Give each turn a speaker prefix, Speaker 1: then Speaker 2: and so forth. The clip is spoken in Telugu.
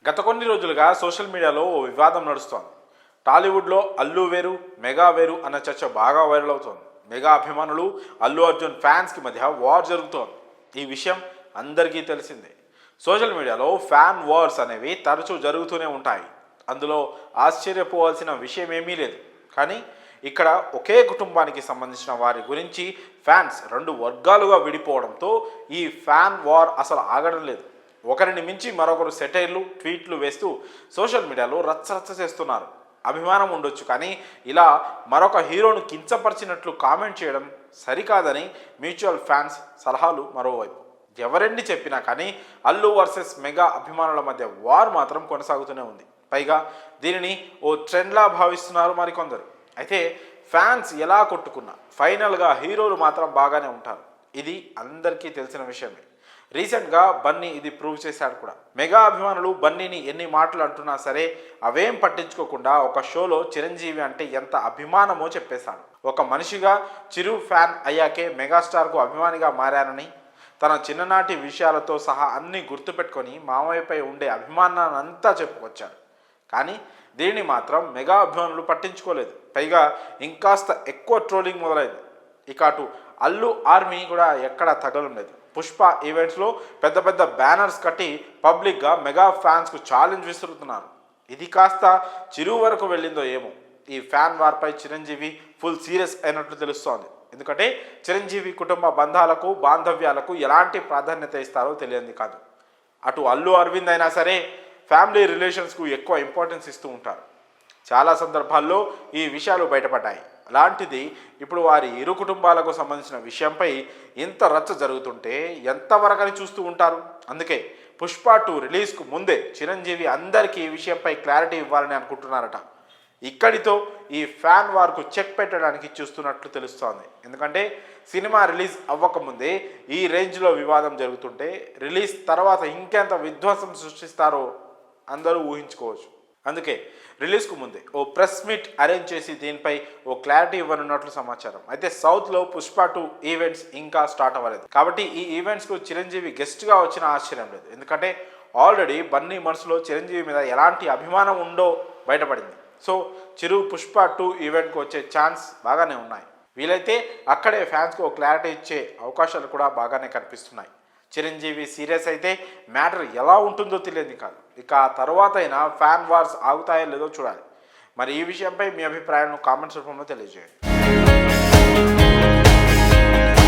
Speaker 1: గత కొన్ని రోజులుగా సోషల్ మీడియాలో ఓ వివాదం నడుస్తోంది. టాలీవుడ్లో అల్లు వేరు మెగా వేరు అన్న చర్చ బాగా వైరల్ అవుతోంది. మెగా అభిమానులు అల్లు అర్జున్ ఫ్యాన్స్కి మధ్య వార్ జరుగుతోంది. ఈ విషయం అందరికీ తెలిసిందే. సోషల్ మీడియాలో ఫ్యాన్ వార్స్ అనేవి తరచూ జరుగుతూనే ఉంటాయి. అందులో ఆశ్చర్యపోవాల్సిన విషయం ఏమీ లేదు. కానీ ఇక్కడ ఒకే కుటుంబానికి సంబంధించిన వారి గురించి ఫ్యాన్స్ రెండు వర్గాలుగా విడిపోవడంతో ఈ ఫ్యాన్ వార్ అసలు ఆగడం లేదు. ఒకరిని మించి మరొకరు సెటైర్లు ట్వీట్లు వేస్తూ సోషల్ మీడియాలో రచ్చరచ్చ చేస్తున్నారు. అభిమానం ఉండొచ్చు, కానీ ఇలా మరొక హీరోను కించపరిచినట్లు కామెంట్ చేయడం సరికాదని మ్యూచువల్ ఫ్యాన్స్ సలహాలు మరోవైపు. ఎవరెన్ని చెప్పినా కానీ అల్లు వర్సెస్ మెగా అభిమానుల మధ్య వార్ మాత్రం కొనసాగుతూనే ఉంది. పైగా దీనిని ఓ ట్రెండ్లా భావిస్తున్నారు మరికొందరు. అయితే ఫ్యాన్స్ ఎలా కొట్టుకున్నా ఫైనల్గా హీరోలు మాత్రం బాగానే ఉంటారు. ఇది అందరికీ తెలిసిన విషయమే. రీసెంట్గా బన్నీ ఇది ప్రూవ్ చేశాడు కూడా. మెగా అభిమానులు బన్నీని ఎన్ని మాటలు అంటున్నా సరే అవేం పట్టించుకోకుండా ఒక షోలో చిరంజీవి అంటే ఎంత అభిమానమో చెప్పేశాడు. ఒక మనిషిగా చిరు ఫ్యాన్ అయ్యాకే మెగాస్టార్కు అభిమానిగా మారానని, తన చిన్ననాటి విషయాలతో సహా అన్నీ గుర్తుపెట్టుకొని మామయ్యపై ఉండే అభిమానాన్ని అంతా చెప్పుకొచ్చాడు. కానీ దీన్ని మాత్రం మెగా అభిమానులు పట్టించుకోలేదు. పైగా ఇంకాస్త ఎక్కువ ట్రోలింగ్ మొదలైంది. ఇక అటు అల్లు ఆర్మీ కూడా ఎక్కడ తగలలేదు. పుష్ప ఈవెంట్స్లో పెద్ద పెద్ద బ్యానర్స్ కట్టి పబ్లిక్గా మెగా ఫ్యాన్స్కు ఛాలెంజ్ విసురుతున్నారు. ఇది కాస్త చిరు వరకు వెళ్ళిందో ఏమో. ఈ ఫ్యాన్ వార్పై చిరంజీవి ఫుల్ సీరియస్ అయినట్లు తెలుస్తోంది. ఎందుకంటే చిరంజీవి కుటుంబ బంధాలకు బాంధవ్యాలకు ఎలాంటి ప్రాధాన్యత ఇస్తారో తెలియంది కాదు. అటు అల్లు అరవింద్ అయినా సరే ఫ్యామిలీ రిలేషన్స్కు ఎక్కువ ఇంపార్టెన్స్ ఇస్తూ ఉంటారు. చాలా సందర్భాల్లో ఈ విషయాలు బయటపడ్డాయి. అలాంటిది ఇప్పుడు వారి ఇరు కుటుంబాలకు సంబంధించిన విషయంపై ఇంత రచ్చ జరుగుతుంటే ఎంతవరకని చూస్తూ ఉంటారు. అందుకే పుష్ప 2 రిలీజ్కు ముందే చిరంజీవి అందరికీ ఈ విషయంపై క్లారిటీ ఇవ్వాలని అనుకుంటున్నారట. ఇక్కడితో ఈ ఫ్యాన్ వార్కు చెక్ పెట్టడానికి చూస్తున్నట్లు తెలుస్తోంది. ఎందుకంటే సినిమా రిలీజ్ అవ్వకముందే ఈ రేంజ్లో వివాదం జరుగుతుంటే రిలీజ్ తర్వాత ఇంకెంత విధ్వంసం సృష్టిస్తారో అందరూ ఊహించుకోవచ్చు. అందుకే రిలీజ్కు ముందే ఓ ప్రెస్ మీట్ అరేంజ్ చేసి దీనిపై ఓ క్లారిటీ ఇవ్వనున్నట్లు సమాచారం. అయితే సౌత్లో పుష్ప 2 ఈవెంట్స్ ఇంకా స్టార్ట్ అవ్వలేదు. కాబట్టి ఈ ఈవెంట్స్కు చిరంజీవి గెస్ట్గా వచ్చిన ఆశ్చర్యం లేదు. ఎందుకంటే ఆల్రెడీ బన్నీ మనసులో చిరంజీవి మీద ఎలాంటి అభిమానం ఉందో బయటపడింది. సో చిరు పుష్ప 2 ఈవెంట్కు వచ్చే ఛాన్స్ బాగానే ఉన్నాయి. వీలైతే అక్కడే ఫ్యాన్స్కు ఓ క్లారిటీ ఇచ్చే అవకాశాలు కూడా బాగానే కనిపిస్తున్నాయి. చిరంజీవి సీరియస్ అయితే మ్యాటర్ ఎలా ఉంటుందో తెలియదు కాదు. ఇక ఆ తర్వాత అయినా ఫ్యాన్ వార్స్ ఆగుతాయో లేదో చూడాలి. మరి ఈ విషయంపై మీ అభిప్రాయాలను కామెంట్స్ రూపంలో తెలియజేయండి.